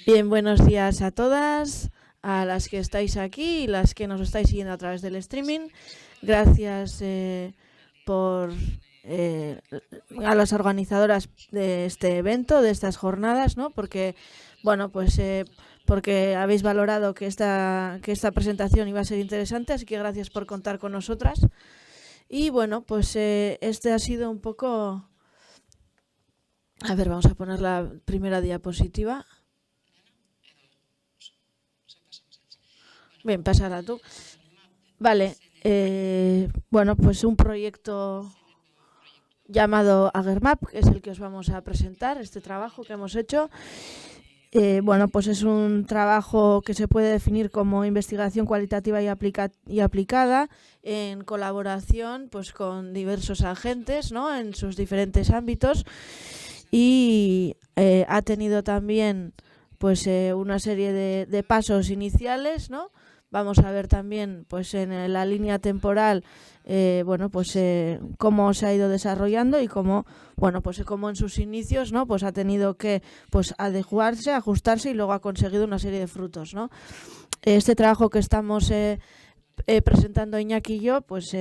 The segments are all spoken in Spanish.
Bien, buenos días a todas, a las que estáis aquí y las que nos estáis siguiendo a través del streaming. Gracias por a las organizadoras de este evento, de estas jornadas, ¿no? Porque, bueno, pues porque habéis valorado que esta presentación iba a ser interesante, así que gracias por contar con nosotras. Y bueno, pues este ha sido un poco... A ver, vamos a poner la primera diapositiva. Bien, pásala tú. Vale, bueno, pues un proyecto llamado Agermap, que es el que os vamos a presentar, este trabajo que hemos hecho. Bueno, pues es un trabajo que se puede definir como investigación cualitativa y aplicada en colaboración pues, con diversos agentes, ¿no? En sus diferentes ámbitos, y ha tenido también pues una serie de pasos iniciales, ¿no? Vamos a ver también pues en la línea temporal bueno, pues cómo se ha ido desarrollando y cómo, bueno, pues cómo en sus inicios, ¿no? Pues ha tenido que pues adecuarse, ajustarse y luego ha conseguido una serie de frutos, ¿no? Este trabajo que estamos presentando Iñaki y yo, pues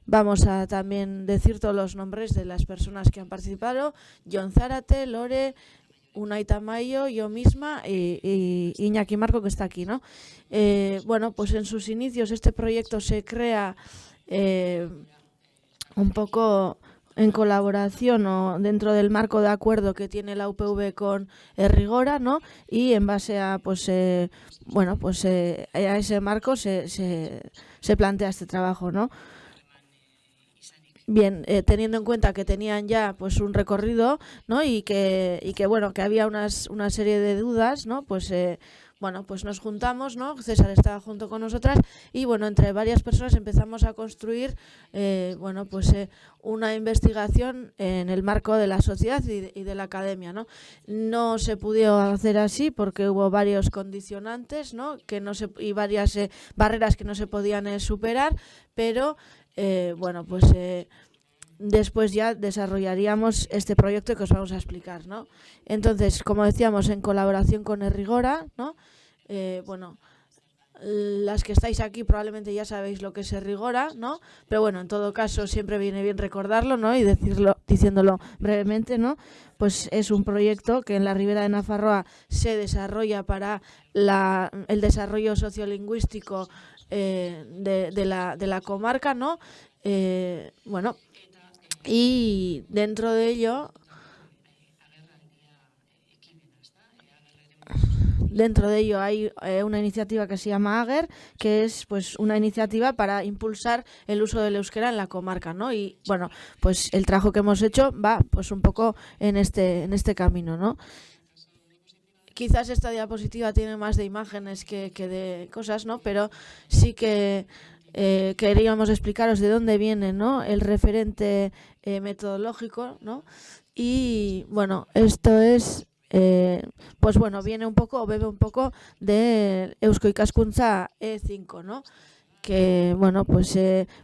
vamos a también decir todos los nombres de las personas que han participado: Jon Zárate, Lore, Unai Tamayo, yo misma y Iñaki Marco, que está aquí, ¿no? Bueno, pues en sus inicios este proyecto se crea un poco en colaboración o dentro del marco de acuerdo que tiene la UPV con Rigora, ¿no? Y en base a pues bueno, pues a ese marco se plantea este trabajo, ¿no? Bien, teniendo en cuenta que tenían ya pues un recorrido, ¿no? Y que bueno, que había una serie de dudas, ¿no? Pues bueno, pues nos juntamos, ¿no? César estaba junto con nosotras y bueno, entre varias personas empezamos a construir bueno, pues una investigación en el marco de la sociedad y de la academia, ¿no? No se pudo hacer así porque hubo varios condicionantes, ¿no? Y varias barreras que no se podían superar, pero bueno, pues después ya desarrollaríamos este proyecto que os vamos a explicar, ¿no? Entonces, como decíamos, en colaboración con Rigora, ¿no? Bueno, las que estáis aquí probablemente ya sabéis lo que es Rigora, ¿no? Pero bueno, en todo caso siempre viene bien recordarlo, ¿no? Y diciéndolo brevemente, ¿no? Pues es un proyecto que en la Ribera de Nafarroa se desarrolla para el desarrollo sociolingüístico de la comarca, ¿no? Bueno, y dentro de ello hay una iniciativa que se llama Ager, que es pues una iniciativa para impulsar el uso del euskera en la comarca, ¿no? Y bueno, pues el trabajo que hemos hecho va pues un poco en este camino, ¿no? Quizás esta diapositiva tiene más de imágenes que de cosas, ¿no? Pero sí que queríamos explicaros de dónde viene, ¿no? El referente metodológico, ¿no? Y bueno, esto es pues bueno, viene un poco o bebe un poco de Eusko Ikaskuntza E5, ¿no? Que bueno, pues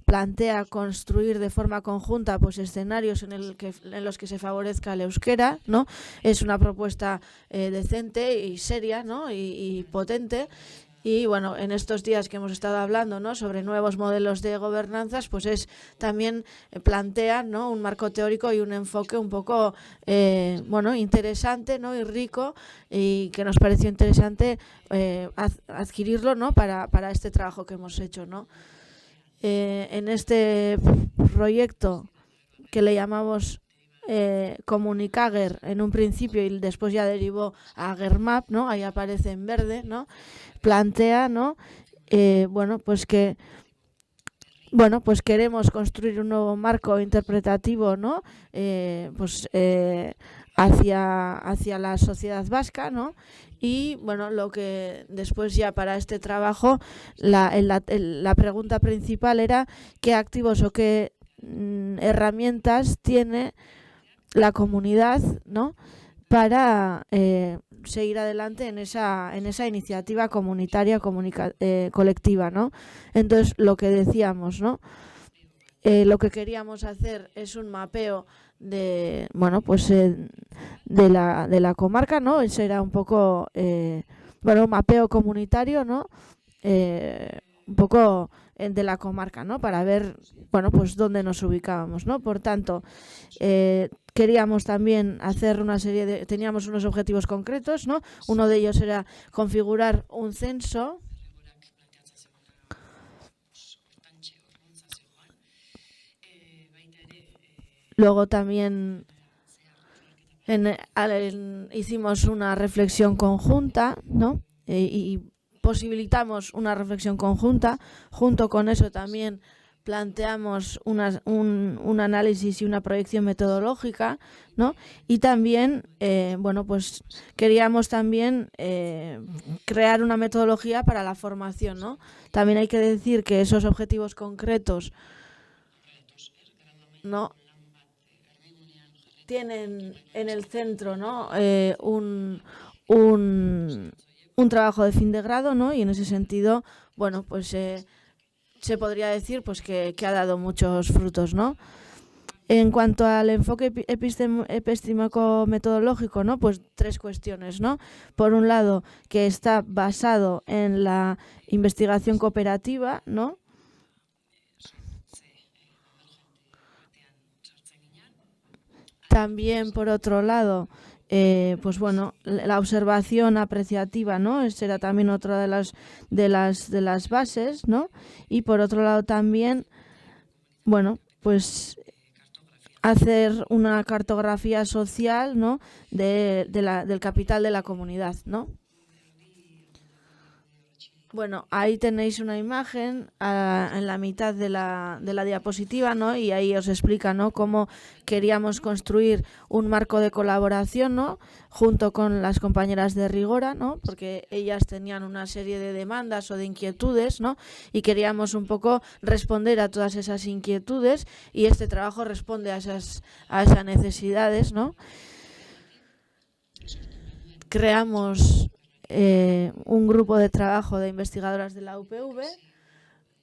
plantea construir de forma conjunta pues escenarios en los que se favorezca el euskera, ¿no? Es una propuesta decente y seria, ¿no? Y potente. Y bueno, en estos días que hemos estado hablando, ¿no? Sobre nuevos modelos de gobernanzas, pues también plantea, ¿no? Un marco teórico y un enfoque un poco bueno, interesante, ¿no? Y rico, y que nos pareció interesante adquirirlo, ¿no? Para este trabajo que hemos hecho, ¿no? En este proyecto que le llamamos Comunicager en un principio y después ya derivó a Agermap, ¿no? Ahí aparece en verde, ¿no? Plantea, ¿no? Bueno, pues que pues queremos construir un nuevo marco interpretativo, ¿no? Pues hacia la sociedad vasca, ¿no? Y bueno, lo que después ya para este trabajo la pregunta principal era qué activos o qué herramientas tiene la comunidad, ¿no? Para seguir adelante en esa iniciativa comunitaria colectiva, ¿no? Entonces, lo que decíamos, ¿no? Lo que queríamos hacer es un mapeo de bueno, pues de la comarca, ¿no? Ese era un poco, bueno, un mapeo comunitario, ¿no? Un poco de la comarca, ¿no? Para ver, bueno, pues dónde nos ubicábamos, ¿no? Por tanto, queríamos también hacer una serie de... Teníamos unos objetivos concretos, ¿no? Uno de ellos era configurar un censo. Luego también hicimos una reflexión conjunta, ¿no? Y posibilitamos una reflexión conjunta. Junto con eso también planteamos un análisis y una proyección metodológica, ¿no? Y también, bueno, pues queríamos también crear una metodología para la formación, ¿no? También hay que decir que esos objetivos concretos, ¿no?, tienen en el centro, ¿no? Un trabajo de fin de grado, ¿no? Y en ese sentido, bueno, pues se podría decir pues que ha dado muchos frutos, ¿no? En cuanto al enfoque epistémico-metodológico, ¿no? Pues 3 cuestiones, ¿no? Por un lado, que está basado en la investigación cooperativa, ¿no? También, por otro lado, pues bueno, la observación apreciativa, ¿no? Esa era también otra de las bases, ¿no? Y por otro lado también, bueno, pues hacer una cartografía social, ¿no? Del capital de la comunidad, ¿no? Bueno, ahí tenéis una imagen en la mitad de la diapositiva, ¿no? Y ahí os explica, ¿no?, cómo queríamos construir un marco de colaboración, ¿no?, junto con las compañeras de Rigora, ¿no?, porque ellas tenían una serie de demandas o de inquietudes, ¿no?, y queríamos un poco responder a todas esas inquietudes, y este trabajo responde a esas necesidades, ¿no? Creamos un grupo de trabajo de investigadoras de la UPV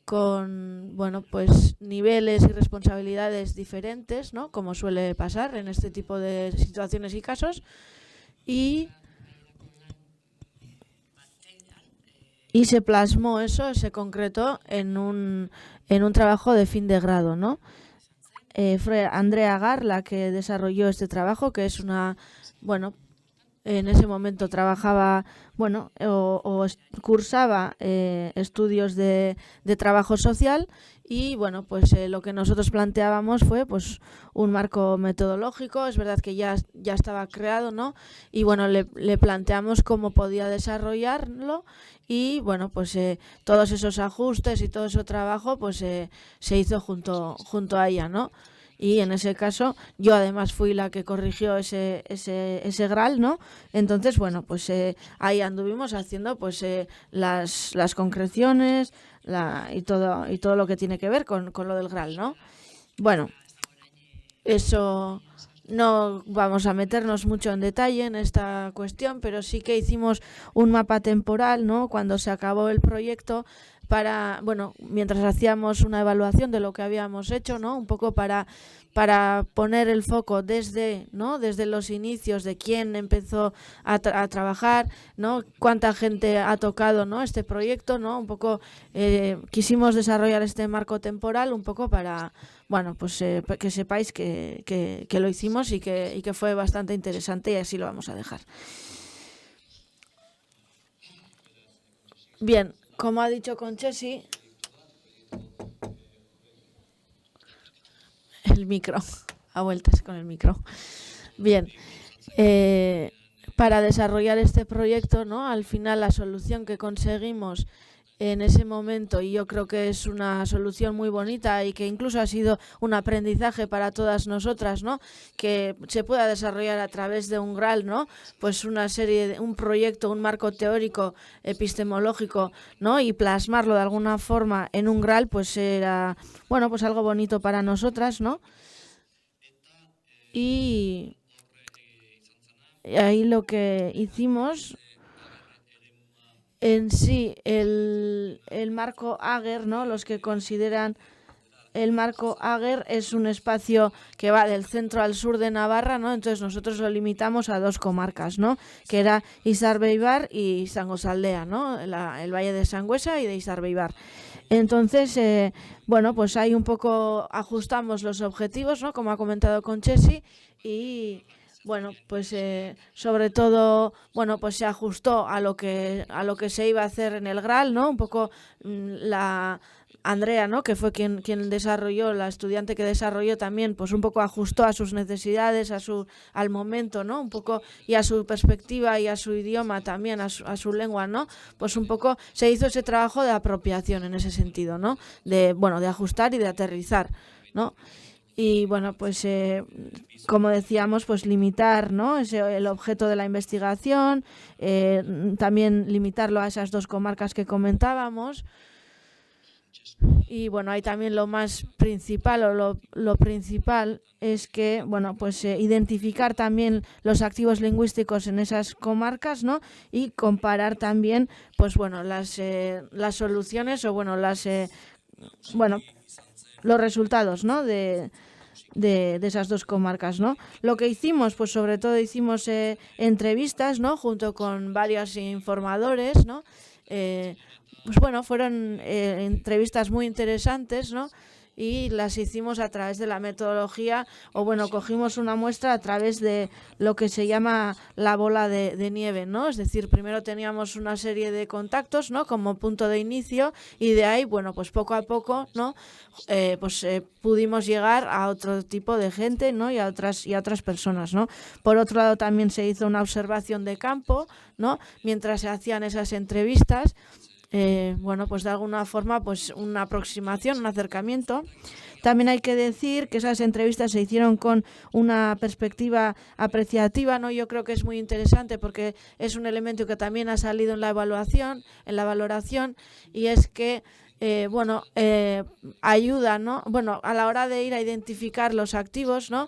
con, bueno, pues niveles y responsabilidades diferentes, ¿no?, como suele pasar en este tipo de situaciones y casos, y se plasmó eso, se concretó en un trabajo de fin de grado, ¿no? Fue Andrea Gar la que desarrolló este trabajo, que es una, bueno, en ese momento trabajaba, bueno, o cursaba estudios de trabajo social, y bueno, pues lo que nosotros planteábamos fue pues un marco metodológico. Es verdad que ya estaba creado, ¿no? Y bueno, le planteamos cómo podía desarrollarlo, y bueno, pues todos esos ajustes y todo ese trabajo pues se hizo junto a ella, ¿no? Y en ese caso yo además fui la que corrigió ese GRAL, ¿no? Entonces, bueno, pues ahí anduvimos haciendo pues las concreciones y todo lo que tiene que ver con lo del GRAL, ¿no? Bueno, eso no vamos a meternos mucho en detalle en esta cuestión, pero sí que hicimos un mapa temporal, ¿no?, cuando se acabó el proyecto, para, bueno, mientras hacíamos una evaluación de lo que habíamos hecho, ¿no?, un poco para poner el foco desde los inicios de quién empezó a trabajar, ¿no?, cuánta gente ha tocado, ¿no?, este proyecto, ¿no? Un poco quisimos desarrollar este marco temporal un poco para, bueno, pues que sepáis que lo hicimos y que fue bastante interesante, y así lo vamos a dejar. Bien, como ha dicho Conchesi, el micro, a vueltas con el micro. Bien, para desarrollar este proyecto, ¿no?, al final la solución que conseguimos en ese momento, y yo creo que es una solución muy bonita y que incluso ha sido un aprendizaje para todas nosotras, ¿no?, que se pueda desarrollar a través de un GRAL, ¿no?, pues una serie un proyecto, un marco teórico epistemológico, ¿no?, y plasmarlo de alguna forma en un GRAL, pues era, bueno, pues algo bonito para nosotras, ¿no? Y ahí lo que hicimos en sí, el marco Ager, ¿no?, los que consideran el marco Ager es un espacio que va del centro al sur de Navarra, ¿no? Entonces nosotros lo limitamos a 2 comarcas, ¿no? Que era Izar-Beibar y Sangosaldea, ¿no? El Valle de Sangüesa y de Izar-Beibar. Entonces, bueno, pues ahí un poco ajustamos los objetivos, ¿no? Como ha comentado Conchesi, y bueno, pues sobre todo, bueno, pues se ajustó a lo que se iba a hacer en el GRAL, ¿no? Un poco la Andrea, ¿no? Que fue quien desarrolló, la estudiante que desarrolló también, pues un poco ajustó a sus necesidades, al momento, ¿no? Un poco, y a su perspectiva y a su idioma también, a su lengua, ¿no? Pues un poco se hizo ese trabajo de apropiación en ese sentido, ¿no? De ajustar y de aterrizar, ¿no? Y bueno, pues como decíamos, pues limitar, ¿no? El objeto de la investigación, también limitarlo a esas 2 comarcas que comentábamos. Y bueno, ahí también lo más principal o lo principal es que, bueno, pues identificar también los activos lingüísticos en esas comarcas, ¿no? Y comparar también, pues bueno, las soluciones o bueno, los resultados, ¿no? De esas 2 comarcas, ¿no? Lo que hicimos, pues sobre todo hicimos entrevistas, ¿no? Junto con varios informadores, ¿no? Pues bueno, fueron entrevistas muy interesantes, ¿no? Y las hicimos a través de la metodología, o bueno, cogimos una muestra a través de lo que se llama la bola de nieve, ¿no? Es decir, primero teníamos una serie de contactos, ¿no? Como punto de inicio, y de ahí, bueno, pues poco a poco, ¿no? Pudimos llegar a otro tipo de gente, ¿no? y a otras personas, ¿no? Por otro lado, también se hizo una observación de campo, ¿no? Mientras se hacían esas entrevistas. Bueno, pues de alguna forma, pues una aproximación, un acercamiento. También hay que decir que esas entrevistas se hicieron con una perspectiva apreciativa, ¿no? Yo creo que es muy interesante porque es un elemento que también ha salido en la evaluación, en la valoración, y es que ayuda, ¿no? Bueno, a la hora de ir a identificar los activos, ¿no?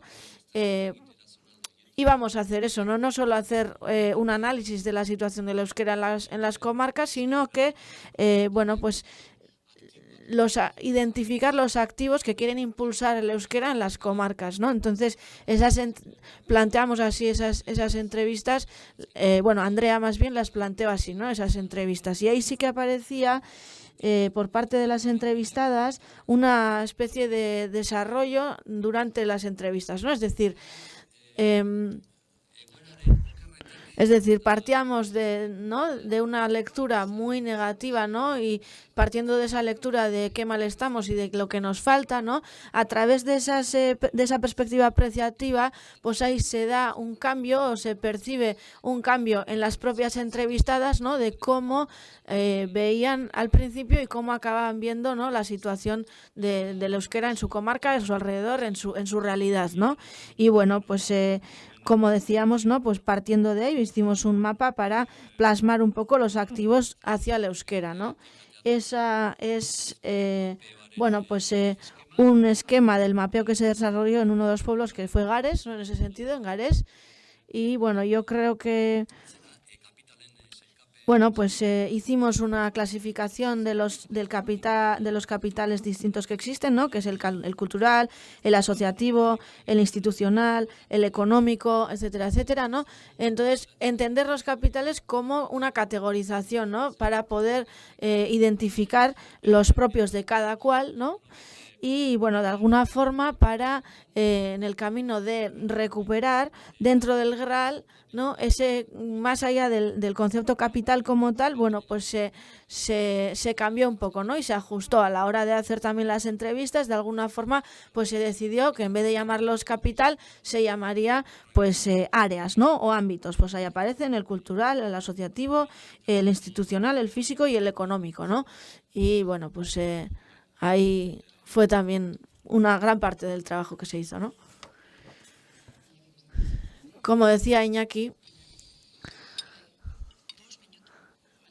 Y vamos a hacer eso, no solo hacer un análisis de la situación del euskera en las comarcas, sino que, pues identificar los activos que quieren impulsar el euskera en las comarcas, ¿no? Entonces, planteamos así esas entrevistas, Andrea más bien las planteó así, ¿no? Esas entrevistas. Y ahí sí que aparecía por parte de las entrevistadas una especie de desarrollo durante las entrevistas, ¿no? Es decir, partíamos de una lectura muy negativa, ¿no? Y partiendo de esa lectura de qué mal estamos y de lo que nos falta, ¿no? A través de esa perspectiva apreciativa, pues ahí se da un cambio o se percibe un cambio en las propias entrevistadas, ¿no? De cómo veían al principio y cómo acababan viendo, ¿no? La situación del euskera en su comarca, en su alrededor, en su realidad, ¿no? Y bueno, pues como decíamos, ¿no? Pues partiendo de ello hicimos un mapa para plasmar un poco los activos hacia el euskera, ¿no? Esa es, un esquema del mapeo que se desarrolló en uno de los pueblos que fue Gares, ¿no? En ese sentido, en Gares. Y bueno, yo creo que hicimos una clasificación de los capitales distintos que existen, ¿no? Que es el cultural, el asociativo, el institucional, el económico, etcétera, etcétera, ¿no? Entonces, entender los capitales como una categorización, ¿no? Para poder identificar los propios de cada cual, ¿no? Y bueno, de alguna forma para en el camino de recuperar dentro del GRAL, ¿no? Ese, más allá del concepto capital como tal, bueno, pues se cambió un poco, ¿no? Y se ajustó a la hora de hacer también las entrevistas. De alguna forma, pues se decidió que en vez de llamarlos capital, se llamaría pues áreas, ¿no? O ámbitos. Pues ahí aparecen el cultural, el asociativo, el institucional, el físico y el económico, ¿no? Y bueno, pues ahí fue también una gran parte del trabajo que se hizo, ¿no? Como decía Iñaki.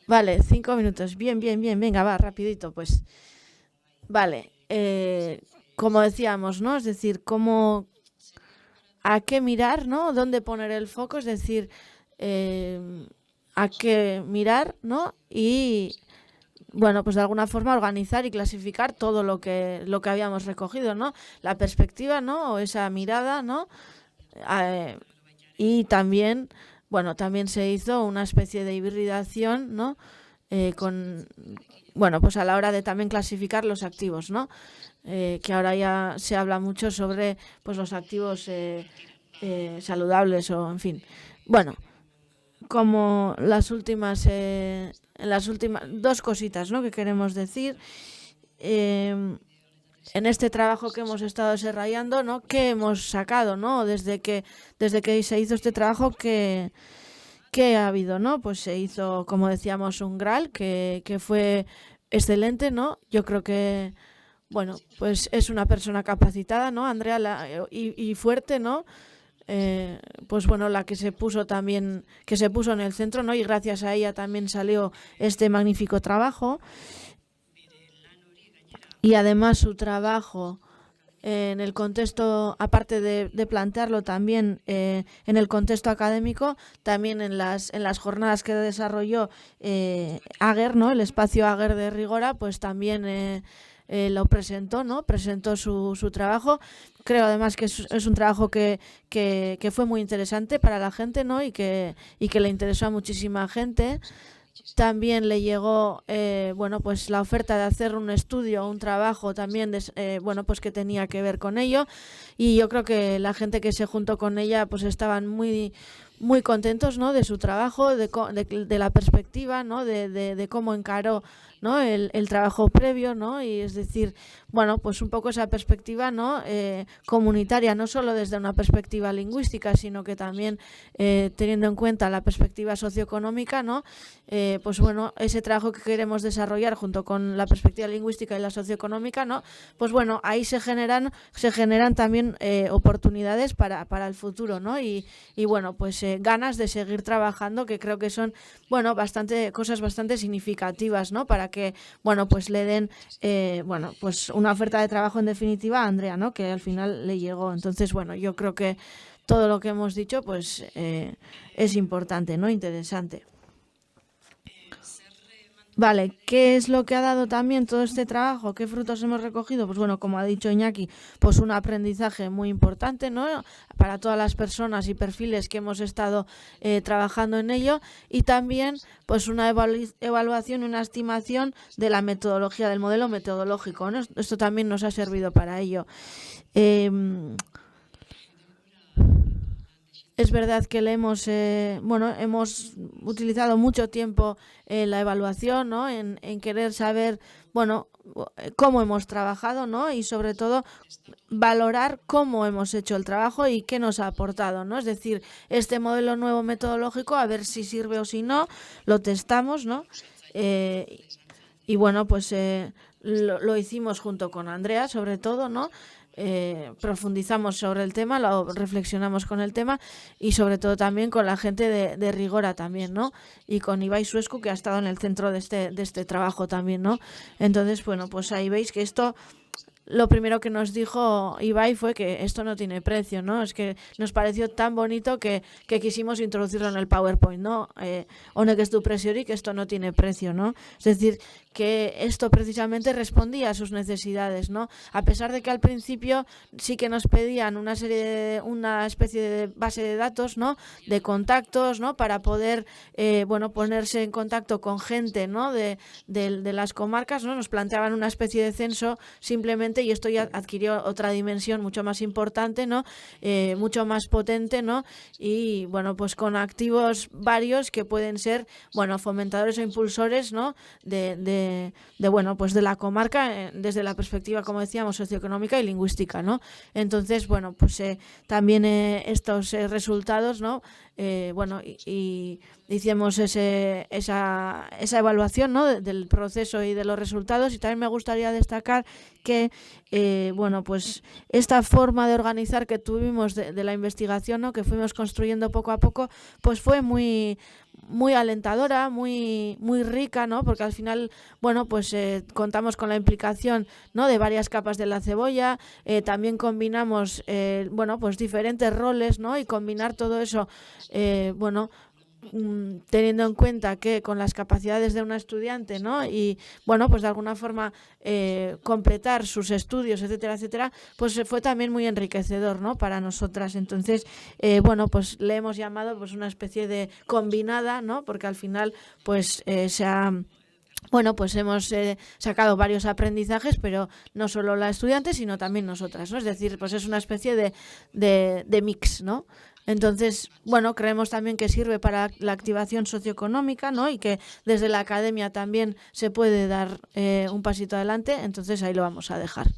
Vale, 5 minutos. Bien, venga, va, rapidito, pues. Vale, como decíamos, ¿no? Es decir, a qué mirar, ¿no? Dónde poner el foco, es decir, a qué mirar, ¿no? Y bueno, pues de alguna forma organizar y clasificar todo lo que habíamos recogido, ¿no? La perspectiva, ¿no? O esa mirada, ¿no? Eh, y también, bueno, también se hizo una especie de hibridación, ¿no? Con, bueno, pues a la hora de también clasificar los activos, ¿no? Que ahora ya se habla mucho sobre, pues, los activos saludables o, en fin. Bueno, como las últimas dos cositas, ¿no? Que queremos decir. Eh, en este trabajo que hemos estado desarrollando, ¿no? ¿Qué hemos sacado, ¿no? Desde que se hizo este trabajo, ¿qué ha habido, ¿no? Pues se hizo, como decíamos, un GRAL que fue excelente, ¿no? Yo creo que, bueno, pues es una persona capacitada, ¿no? Andrea, y fuerte, ¿no? Pues bueno, la que se puso también, que se puso en el centro, ¿no? Y gracias a ella también salió este magnífico trabajo. Y además su trabajo en el contexto, aparte de plantearlo también en el contexto académico, también en las jornadas que desarrolló Ager, ¿no? El espacio Ager de Rigora, pues también lo presentó, ¿no? Presentó su trabajo. Creo además que es un trabajo que fue muy interesante para la gente, ¿no? Y que le interesó a muchísima gente. También le llegó bueno, pues la oferta de hacer un estudio, un trabajo también bueno, pues que tenía que ver con ello, y yo creo que la gente que se juntó con ella pues estaban muy contentos, ¿no? De su trabajo, de la perspectiva, ¿no? De cómo encaró, ¿no? El trabajo previo, ¿no? Y es decir, bueno, pues un poco esa perspectiva, ¿no? Comunitaria, no solo desde una perspectiva lingüística, sino que también teniendo en cuenta la perspectiva socioeconómica, ¿no? Pues bueno, ese trabajo que queremos desarrollar junto con la perspectiva lingüística y la socioeconómica, ¿no? Pues bueno, ahí se generan también oportunidades para el futuro, ¿no? Y bueno, pues ganas de seguir trabajando, que creo que son, bueno, cosas bastante significativas, ¿no? Para que, bueno, pues le den, bueno, pues una oferta de trabajo en definitiva a Andrea, ¿no? Que al final le llegó. Entonces, bueno, yo creo que todo lo que hemos dicho, pues es importante, ¿no? Interesante. Vale, ¿qué es lo que ha dado también todo este trabajo? ¿Qué frutos hemos recogido? Pues bueno, como ha dicho Iñaki, pues un aprendizaje muy importante, ¿no? Para todas las personas y perfiles que hemos estado trabajando en ello, y también pues una evaluación y una estimación de la metodología, del modelo metodológico, ¿no? Esto también nos ha servido para ello. Eh, Es verdad que bueno, hemos utilizado mucho tiempo en la evaluación, ¿no? En querer saber, bueno, cómo hemos trabajado, ¿no? Y sobre todo valorar cómo hemos hecho el trabajo y qué nos ha aportado, ¿no? Es decir, este modelo nuevo metodológico, a ver si sirve o si no, lo testamos, ¿no? Eh, y bueno, pues lo hicimos junto con Andrea, sobre todo, ¿no? Profundizamos sobre el tema, lo reflexionamos con el tema, y sobre todo también con la gente de Rigora también, ¿no? Y con Ibai Suescu, que ha estado en el centro de este trabajo también, ¿no? Entonces, bueno, pues ahí veis que esto, lo primero que nos dijo Ibai fue que esto no tiene precio, ¿no? Es que nos pareció tan bonito que quisimos introducirlo en el PowerPoint, ¿no? Honek ez du preziorik, que esto no tiene precio, ¿no? Es decir, que esto precisamente respondía a sus necesidades, ¿no? A pesar de que al principio sí que nos pedían una especie de base de datos, ¿no? De contactos, ¿no? Para poder, bueno, ponerse en contacto con gente, ¿no? De las comarcas, ¿no? Nos planteaban una especie de censo simplemente, y esto ya adquirió otra dimensión mucho más importante, ¿no? Mucho más potente, ¿no? Y bueno, pues con activos varios que pueden ser, bueno, fomentadores o impulsores, ¿no? Bueno, pues de la comarca, desde la perspectiva, como decíamos, socioeconómica y lingüística, ¿no? Entonces, bueno, pues también estos resultados, ¿no? Bueno, y hicimos esa evaluación, ¿no? Del proceso y de los resultados. Y también me gustaría destacar que, bueno, pues esta forma de organizar que tuvimos de la investigación, ¿no? Que fuimos construyendo poco a poco, pues fue muy alentadora, muy rica, ¿no? Porque al final, bueno, pues contamos con la implicación, ¿no? De varias capas de la cebolla. También combinamos, bueno, pues diferentes roles, ¿no? Y combinar todo eso, bueno, teniendo en cuenta que con las capacidades de una estudiante, ¿no? Y bueno, pues de alguna forma completar sus estudios, etcétera, etcétera, pues fue también muy enriquecedor, ¿no? Para nosotras. Entonces, bueno, pues le hemos llamado pues una especie de combinada, ¿no? Porque al final, pues bueno, pues hemos sacado varios aprendizajes, pero no solo la estudiante, sino también nosotras, ¿no? Es decir, pues es una especie de mix, ¿no? Entonces, bueno, creemos también que sirve para la activación socioeconómica, ¿no? Y que desde la academia también se puede dar un pasito adelante, entonces ahí lo vamos a dejar.